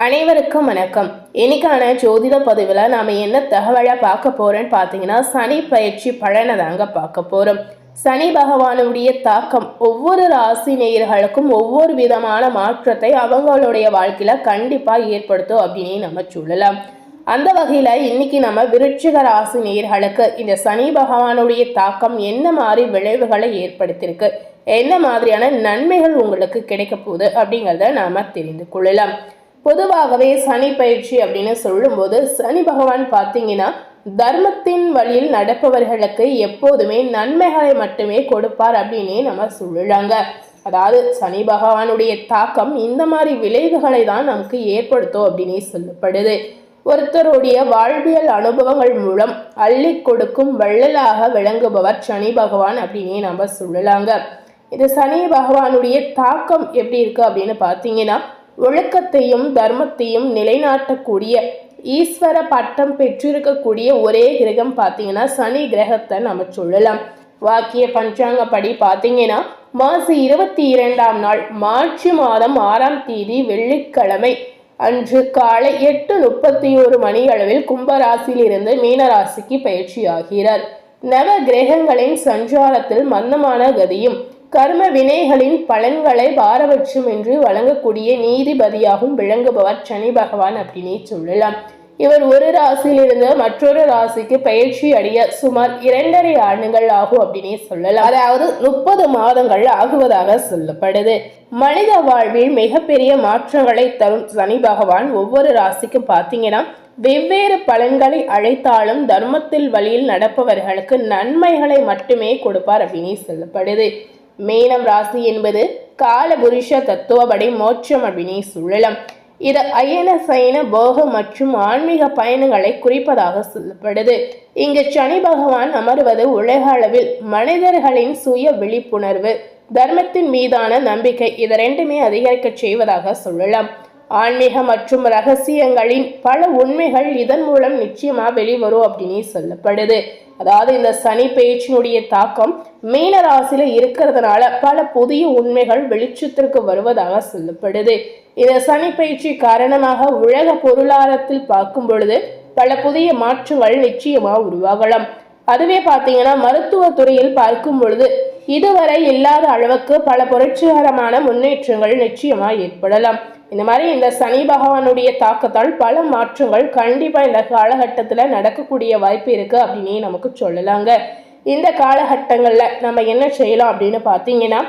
அனைவருக்கும் வணக்கம். இன்னைக்கான ஜோதிட பதிவில் நாம் என்ன தகவலை பார்க்க போறோம்னு பார்த்தீங்கன்னா, சனி பயிற்சி பலனை தாங்க பார்க்க போறோம். சனி பகவானுடைய தாக்கம் ஒவ்வொரு ராசி நேயர்களுக்கும் ஒவ்வொரு விதமான மாற்றத்தை அவங்களுடைய வாழ்க்கையில கண்டிப்பா ஏற்படுத்தும் அப்படின்னு நம்ம சொல்லலாம். அந்த வகையில இன்னைக்கு நம்ம விருச்சிக ராசி நேயர்களுக்கு இந்த சனி பகவானுடைய தாக்கம் என்ன மாதிரி விளைவுகளை ஏற்படுத்தியிருக்கு, என்ன மாதிரியான நன்மைகள் உங்களுக்கு கிடைக்க போகுது அப்படிங்கிறத நாம தெரிந்து கொள்ளலாம். பொதுவாகவே சனி பயிற்சி அப்படின்னு சொல்லும்போது சனி பகவான் பார்த்தீங்கன்னா தர்மத்தின் வழியில் நடப்பவர்களுக்கு எப்போதுமே நன்மைகளை மட்டுமே கொடுப்பார் அப்படின்னே நம்ம சொல்லலாங்க. அதாவது சனி பகவானுடைய தாக்கம் இந்த மாதிரி விளைவுகளை தான் நமக்கு ஏற்படுத்தும் அப்படின்னே சொல்லப்படுது. ஒருத்தருடைய வாழ்வியல் அனுபவங்கள் மூலம் அள்ளி கொடுக்கும் வள்ளலாக விளங்குபவர் சனி பகவான் அப்படின்னே நம்ம சொல்லலாங்க. இது சனி பகவானுடைய தாக்கம் எப்படி இருக்கு அப்படின்னு பார்த்தீங்கன்னா, ஒழுக்கத்தையும் தர்மத்தையும் நிலைநாட்டக்கூடிய ஈஸ்வர பட்டம் பெற்றிருக்கக்கூடிய ஒரே கிரகம் பார்த்தீங்கன்னா சனி கிரகத்தை நம்ம சொல்லலாம். வாக்கிய பஞ்சாங்கப்படி பார்த்தீங்கன்னா மாசி 22ஆம் நாள் மார்ச் மாதம் 6ஆம் தேதி வெள்ளிக்கிழமை அன்று காலை 8:31 மணி அளவில் கும்பராசியிலிருந்து மீனராசிக்கு பயிற்சி ஆகிறார். நவ கிரகங்களின் சஞ்சாரத்தில் மந்தமான கதியும் கர்ம வினைகளின் பலன்களை பாரபட்சம் என்று வழங்கக்கூடிய நீதிபதியாகவும் விளங்குபவர் சனி பகவான் அப்படின்னே சொல்லலாம். இவர் ஒரு ராசியிலிருந்து மற்றொரு ராசிக்கு பயிற்சி அடைய சுமார் 2.5 ஆண்டுகள் ஆகும் அப்படின்னே சொல்லலாம். அதாவது 30 மாதங்கள் ஆகுவதாக சொல்லப்படுது. மனித வாழ்வில் மிகப்பெரிய மாற்றங்களை தரும் சனி பகவான் ஒவ்வொரு ராசிக்கும் பார்த்தீங்கன்னா வெவ்வேறு பலன்களை அழைத்தாலும் தர்மத்தில் வழியில் நடப்பவர்களுக்கு நன்மைகளை மட்டுமே கொடுப்பார் அப்படின்னே சொல்லப்படுது. மீனம் ராசி என்பது காலபுருஷ தத்துவப்படி மோட்சம் அப்படின்னே சொல்லலாம். இது அயன சயன போக மற்றும் ஆன்மீக பயணங்களை குறிப்பதாக சொல்லப்படுது. இங்கு சனி பகவான் அமர்வது உலக அளவில் மனிதர்களின் சுய விழிப்புணர்வு, தர்மத்தின் மீதான நம்பிக்கை இது ரெண்டுமே அதிகரிக்க செய்வதாக சொல்லலாம். ஆன்மீக மற்றும் ரகசியங்களின் பல உண்மைகள் இதன் மூலம் நிச்சயமா வெளிவரும் அப்படின்னு சொல்லப்படுது. அதாவது இந்த சனி பயிற்சியினுடைய தாக்கம் மீன ராசியில இருக்கிறதுனால பல புதிய உண்மைகள் வெளிச்சத்திற்கு வருவதாக சொல்லப்படுது. இந்த சனி பயிற்சி காரணமாக உலக பொருளாதாரத்தில் பார்க்கும் பொழுது பல புதிய மாற்றங்கள் நிச்சயமா உருவாகலாம். அதுவே பார்த்தீங்கன்னா மருத்துவ துறையில் பார்க்கும் பொழுது இதுவரை இல்லாத அளவுக்கு பல புரட்சிகரமான முன்னேற்றங்கள் நிச்சயமா ஏற்படலாம். இந்த மாதிரி இந்த சனி பகவானுடைய தாக்கத்தால் பல மாற்றங்கள் கண்டிப்பா இந்த காலகட்டத்துல நடக்கக்கூடிய வாய்ப்பு இருக்கு அப்படின்னு நமக்கு சொல்லலாங்க. இந்த காலகட்டங்கள்ல நம்ம என்ன செய்யலாம் அப்படின்னு பார்த்தீங்கன்னா,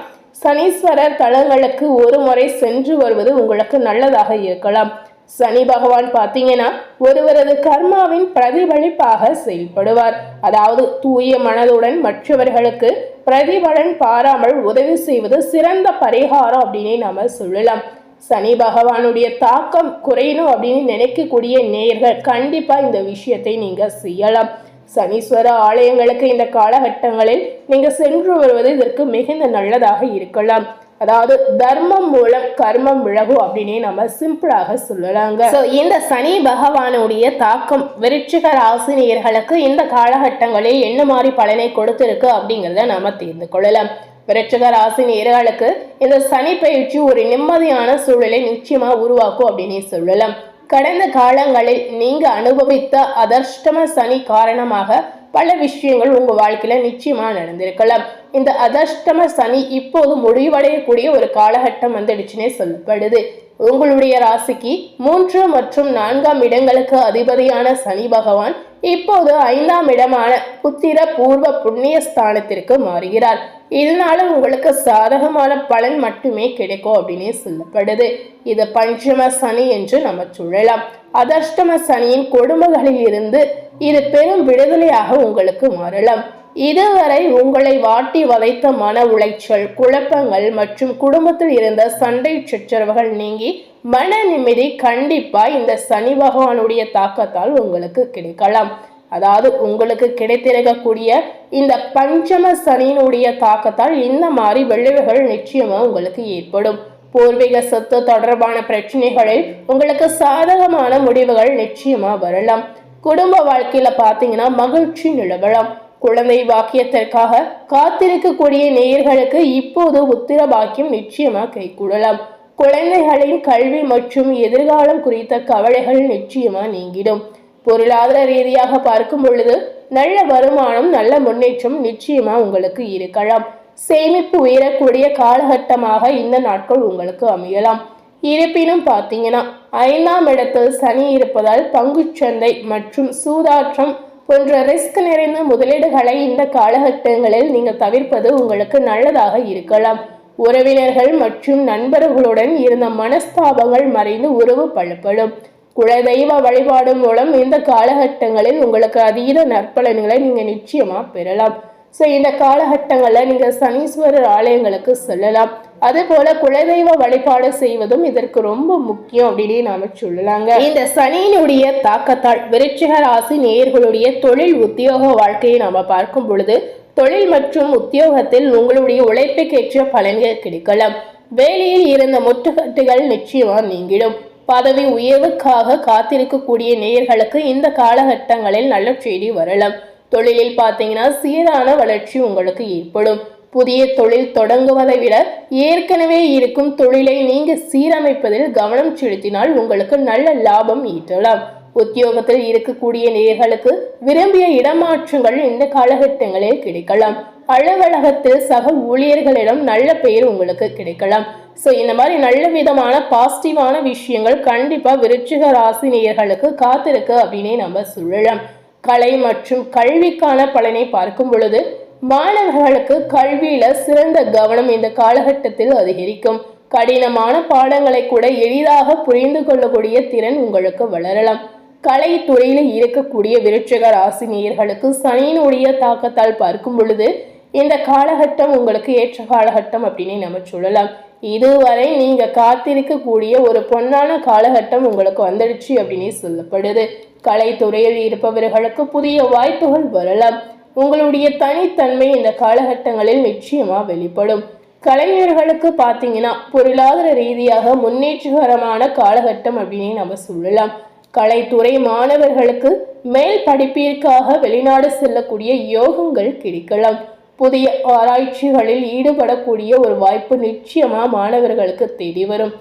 சனீஸ்வரர் தலங்களுக்கு ஒரு முறை சென்று வருவது உங்களுக்கு நல்லதாக இருக்கலாம். சனி பகவான் பார்த்தீங்கன்னா ஒருவரது கர்மாவின் பிரதிபலிப்பாக செயல்படுவார். அதாவது தூய மனதுடன் மற்றவர்களுக்கு பிரதிபலன் பாராமல் உதவி செய்வது சிறந்த பரிகாரம் அப்படின்னு நாம சொல்லலாம். சனி பகவானுடைய தாக்கம் குறையணும் அப்படின்னு நினைக்கக்கூடிய நேயர்கள் கண்டிப்பா இந்த விஷயத்தை நீங்க செய்யலாம். சனீஸ்வர ஆலயங்களுக்கு இந்த காலகட்டங்களில் நீங்க சென்று வருவது இதற்கு மிகுந்த நல்லதாக இருக்கலாம். அதாவது தர்மம் மூலம் கர்மம் விலகும் அப்படின்னு நம்ம சிம்பிளாக சொல்லலாங்க. இந்த சனி பகவானுடைய தாக்கம் விருச்சிக ராசி நேயர்களுக்கு இந்த காலகட்டங்களில் என்ன மாதிரி பலனை கொடுத்திருக்கு அப்படிங்கிறத நாம தெரிந்து கொள்ளலாம். விருச்சிக ராசி நேயர்களுக்கு இந்த சனி பயிற்சி ஒரு நிம்மதியான சூழலை நிச்சயமா உருவாக்கும் அப்படின்னு சொல்லலாம். கடந்த காலங்களில் நீங்க அனுபவித்த அதிர்ஷ்டம சனி காரணமாக பல விஷயங்கள் உங்க வாழ்க்கையில நிச்சயமா நடந்திருக்கலாம். இந்த அதிர்ஷ்டம சனி இப்போது முடிவடையக்கூடிய ஒரு காலகட்டம் வந்துடுச்சுன்னே சொல்லப்படுது. உங்களுடைய ராசிக்கு 3 மற்றும் 4ஆம் இடங்களுக்கு அதிபதியான சனி பகவான் இப்போது 5ஆம் இடமான புத்திர பூர்வ புண்ணிய ஸ்தானத்திற்கு மாறுகிறார். இதனால உங்களுக்கு சாதகமான பலன் மட்டுமே கிடைக்கும் அப்படின்னு சொல்லப்படுது. இது பஞ்சம சனி என்று நம்ம சொல்லலாம். அதிர்ஷ்டம சனியின் கொடுமைகளில் இருந்து இது பெரும் விடுதலையாக உங்களுக்கு மாறலாம். இதுவரை உங்களை வாட்டி வதைத்த மன உளைச்சல், குழப்பங்கள் மற்றும் குடும்பத்தில் இருந்த சண்டை சச்சரவுகள் நீங்கி மன நிம்மதி கண்டிப்பா இந்த சனி பகவானுடைய தாக்கத்தால் உங்களுக்கு கிடைக்கலாம். அதாவது உங்களுக்கு கிடைத்திருக்கக்கூடிய இந்த பஞ்சம சனியினுடைய தாக்கத்தால் இந்த மாதிரி விளைவுகள் நிச்சயமா உங்களுக்கு ஏற்படும். பூர்வீக சொத்து தொடர்பான பிரச்சனைகளில் உங்களுக்கு சாதகமான முடிவுகள் நிச்சயமா வரலாம். குடும்ப வாழ்க்கையில பாத்தீங்கன்னா மகிழ்ச்சி நிலவலாம். குழந்தை பாக்கியத்திற்காக காத்திருக்கக்கூடிய நேயர்களுக்கு இப்போது உத்திர பாக்கியம் நிச்சயமா கைகூடலாம். குழந்தைகளின் கல்வி மற்றும் எதிர்காலம் குறித்த கவலைகள் நிச்சயமா நீங்கிடும். பொருளாதார ரீதியாக பார்க்கும் பொழுது நல்ல வருமானம், நல்ல முன்னேற்றம் நிச்சயமா உங்களுக்கு இருக்கலாம். சேமிப்பு உயரக்கூடிய காலகட்டமாக இந்த நாட்கள் உங்களுக்கு அமையலாம். இருப்பினும் பார்த்தீங்கன்னா 5ஆம் இடத்தில் சனி இருப்பதால் பங்குச்சந்தை மற்றும் சூதாட்டம் போன்ற ரிஸ்க் நிறைந்த முதலீடுகளை இந்த காலகட்டங்களில் நீங்கள் தவிர்ப்பது உங்களுக்கு நல்லதாக இருக்கலாம். உறவினர்கள் மற்றும் நண்பர்களுடன் இருந்த மனஸ்தாபங்கள் மறைந்து உறவு பலப்படும். குலதெய்வ வழிபாடு மூலம் இந்த காலகட்டங்களில் உங்களுக்கு அதீத நற்பலன்களை நீங்க நிச்சயமா பெறலாம். ஸோ இந்த காலகட்டங்களில் நீங்க சனீஸ்வரர் ஆலயங்களுக்கு செல்லலாம். அதே போல குலதெய்வ வழிபாடு செய்வதும் இதற்கு ரொம்ப முக்கியம் அப்படின்னு நாம சொல்லலாங்க. இந்த சனியினுடைய தாக்கத்தால் விருச்சிக ராசி நேயர்களுடைய தொழில் உத்தியோக வாழ்க்கையை நாம பார்க்கும் பொழுது தொழில் மற்றும் உத்தியோகத்தில் உங்களுடைய உழைப்புக்கேற்ற பலன்கள் கிடைக்கலாம். வேலையில் இருந்த முட்டுக்கட்டுகள் நிச்சயமா நீங்கிடும். பதவி உயர்வுக்காக காத்திருக்கக்கூடிய நேயர்களுக்கு இந்த காலகட்டங்களில் நல்ல செய்தி வரலாம். தொழிலில் பார்த்தீங்கன்னா சீரான வளர்ச்சி உங்களுக்கு ஏற்படும். புதிய தொழில் தொடங்குவதை விட ஏற்கனவே இருக்கும் தொழிலை நீங்க சீரமைப்பதில் கவனம் செலுத்தினால் உங்களுக்கு நல்ல லாபம் ஈட்டலாம். உத்தியோகத்தில் இருக்கக்கூடிய நேயர்களுக்கு விரும்பிய இடமாற்றங்கள் இந்த காலகட்டங்களில் கிடைக்கலாம். அலுவலகத்தில் சக ஊழியர்களிடம் நல்ல பெயர் உங்களுக்கு கிடைக்கலாம். ஸோ இந்த மாதிரி நல்ல விதமான பாசிட்டிவான விஷயங்கள் கண்டிப்பா விருச்சிக ராசி நேயர்களுக்கு காத்திருக்கு அப்படின்னே நம்ம சொல்லலாம். கலை மற்றும் கல்விக்கான பலனை பார்க்கும் பொழுது மாணவர்களுக்கு கல்வியில சிறந்த கவனம் இந்த காலகட்டத்தில் அதிகரிக்கும். கடினமான பாடங்களை கூட எளிதாக புரிந்து கொள்ளக்கூடிய திறன் உங்களுக்கு வளரலாம். கலைத்துறையில இருக்கக்கூடிய விருச்சிக ராசி நேயர்களுக்கு சனியினுடைய தாக்கத்தால் பார்க்கும் பொழுது இந்த காலகட்டம் உங்களுக்கு ஏற்ற காலகட்டம் அப்படின்னு நம்ம சொல்லலாம். இதுவரை நீங்க காத்திருக்கக்கூடிய ஒரு பொன்னான காலகட்டம் உங்களுக்கு வந்துடுச்சு அப்படின்னு சொல்லப்படுது. கலைத்துறையில் இருப்பவர்களுக்கு புதிய வாய்ப்புகள் வரலாம். உங்களுடைய தனித்தன்மை இந்த காலகட்டங்களில் நிச்சயமா வெளிப்படும். கலைஞர்களுக்கு பார்த்தீங்கன்னா பொருளாதார ரீதியாக முன்னேற்றகரமான காலகட்டம் அப்படின்னு நம்ம சொல்லலாம். கலைத்துறை மாணவர்களுக்கு மேல் படிப்பிற்காக வெளிநாடு செல்லக்கூடிய யோகங்கள் கிடைக்கலாம். புதிய ஆராய்ச்சிகளில் ஈடுபடக்கூடிய ஒரு வாய்ப்பு நிச்சயமா மாணவர்களுக்கு தேடி வரும்.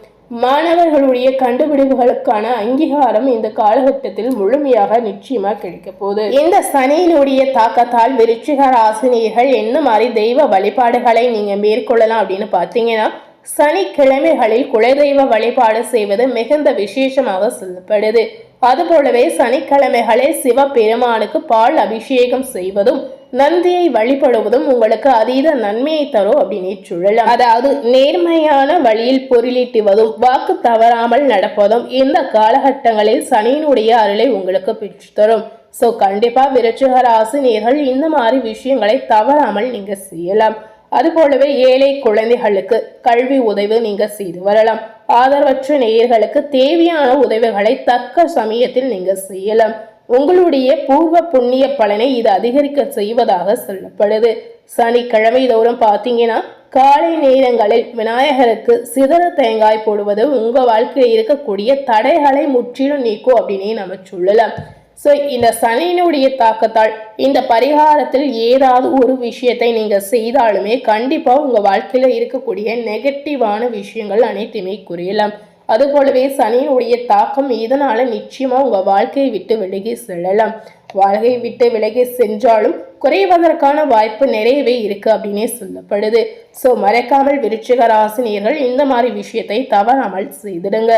மாணவர்களுடைய கண்டுபிடிப்புகளுக்கான அங்கீகாரம் இந்த காலகட்டத்தில் முழுமையாக நிச்சயமா கிடைக்க போகுது. இந்த சனியினுடைய தாக்கத்தால் விருச்சிக ராசினியர்கள் என்ன மாதிரி தெய்வ வழிபாடுகளை நீங்க மேற்கொள்ளலாம் அப்படின்னு பார்த்தீங்கன்னா, சனிக்கிழமைகளில் குலதெய்வ வழிபாடு செய்வது மிகுந்த விசேஷமாக சொல்லப்படுது. அதுபோலவே சனிக்கிழமைகளில் சிவபெருமானுக்கு பால் அபிஷேகம் செய்வதும் நந்தியை வழிபடுவதும் உங்களுக்கு அதீத நன்மையை தரும் அப்படின்னு சொல்லலாம். அதாவது நேர்மையான வழியில் பொருளீட்டுவதும் வாக்கு தவறாமல் நடப்பதும் இந்த காலகட்டங்களில் சனியினுடைய அருளை உங்களுக்கு பெற்று தரும். ஸோ கண்டிப்பா விருச்சிக ராசி நேயர்கள் இந்த மாதிரி விஷயங்களை தவறாமல் நீங்க செய்யலாம். அதுபோலவே ஏழை குழந்தைகளுக்கு கல்வி உதவி நீங்க செய்து வரலாம். ஆதரவற்ற நேயர்களுக்கு தேவையான உதவிகளை தக்க சமயத்தில் நீங்க செய்யலாம். உங்களுடைய பூர்வ புண்ணிய பலனை இது அதிகரிக்க செய்வதாக சொல்லப்படுது. சனிக்கிழமை தோறும் பார்த்தீங்கன்னா காலை நேரங்களில் விநாயகருக்கு சிதற தேங்காய் போடுவது உங்க வாழ்க்கையில் இருக்கக்கூடிய தடைகளை முற்றிலும் நீக்கும் அப்படின்னே நம்ம சொல்லலாம். ஸோ இந்த சனியினுடைய தாக்கத்தால் இந்த பரிகாரத்தில் ஏதாவது ஒரு விஷயத்தை நீங்க செய்தாலுமே கண்டிப்பா உங்க வாழ்க்கையில இருக்கக்கூடிய நெகட்டிவான விஷயங்கள் அனைத்துமே குறையலாம். அதுபோலவே சனியினுடைய தாக்கம் இதனால நிச்சயமா உங்க வாழ்க்கையை விட்டு விலகி செல்லலாம். வாழ்க்கையை விட்டு விலகி சென்றாலும் குறைவதற்கான வாய்ப்பு நிறையவே இருக்கு அப்படின்னே சொல்லப்படுது. ஸோ மறக்காமல் விருச்சிக ராசினியர்கள் இந்த மாதிரி விஷயத்தை தவறாமல் செய்திடுங்க.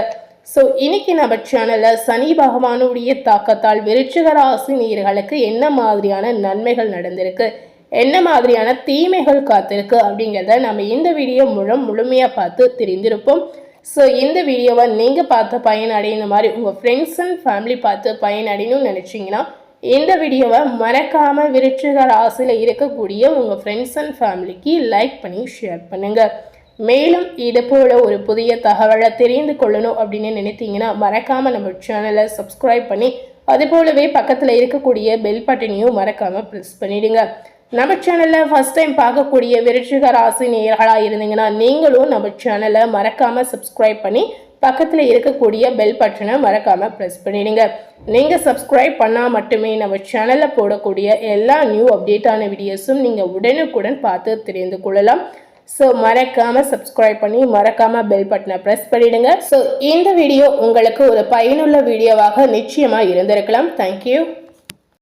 ஸோ இன்னைக்கு நம்ம சேனல்ல சனி பகவானுடைய தாக்கத்தால் விருச்சிக ராசி நேயர்களுக்கு என்ன மாதிரியான நன்மைகள் நடந்திருக்கு, என்ன மாதிரியான தீமைகள் காத்திருக்கு அப்படிங்கிறத நம்ம இந்த வீடியோ முழுமையாக பார்த்து தெரிந்திருப்போம். ஸோ இந்த வீடியோவை நீங்கள் பார்த்து பயனடைந்த மாதிரி உங்கள் ஃப்ரெண்ட்ஸ் அண்ட் ஃபேமிலி பார்த்து பயனடையணும்னு நினச்சிங்கன்னா இந்த வீடியோவை மறக்காமல் விருச்சிக ராசியில் இருக்கக்கூடிய உங்கள் ஃப்ரெண்ட்ஸ் அண்ட் ஃபேமிலிக்கு லைக் பண்ணி ஷேர் பண்ணுங்கள். மேலும் இது போல ஒரு புதிய தகவலை தெரிந்து கொள்ளணும் அப்படின்னு நினைத்தீங்கன்னா மறக்காமல் நம்ம சேனலை சப்ஸ்கிரைப் பண்ணி அது போலவே பக்கத்தில் இருக்கக்கூடிய பெல் பட்டனையும் மறக்காமல் ப்ரெஸ் பண்ணிடுங்க. நம்ம சேனலில் ஃபர்ஸ்ட் டைம் பார்க்கக்கூடிய விருச்சிக ராசி நேயர்களாக இருந்தீங்கன்னா நீங்களும் நம்ம சேனலை மறக்காமல் சப்ஸ்கிரைப் பண்ணி பக்கத்தில் இருக்கக்கூடிய பெல் பட்டனை மறக்காமல் ப்ரெஸ் பண்ணிடுங்க. நீங்கள் சப்ஸ்கிரைப் பண்ணால் மட்டுமே நம்ம சேனலில் போடக்கூடிய எல்லா நியூ அப்டேட்டான வீடியோஸும் நீங்கள் உடனுக்குடன் பார்த்து தெரிந்து கொள்ளலாம். ஸோ மறக்காம சப்ஸ்கிரைப் பண்ணி மறக்காம பெல் பட்டனை ப்ரெஸ் பண்ணிடுங்க. ஸோ இந்த வீடியோ உங்களுக்கு ஒரு பயனுள்ள வீடியோவாக நிச்சயமா இருந்திருக்கலாம். தேங்க்யூ.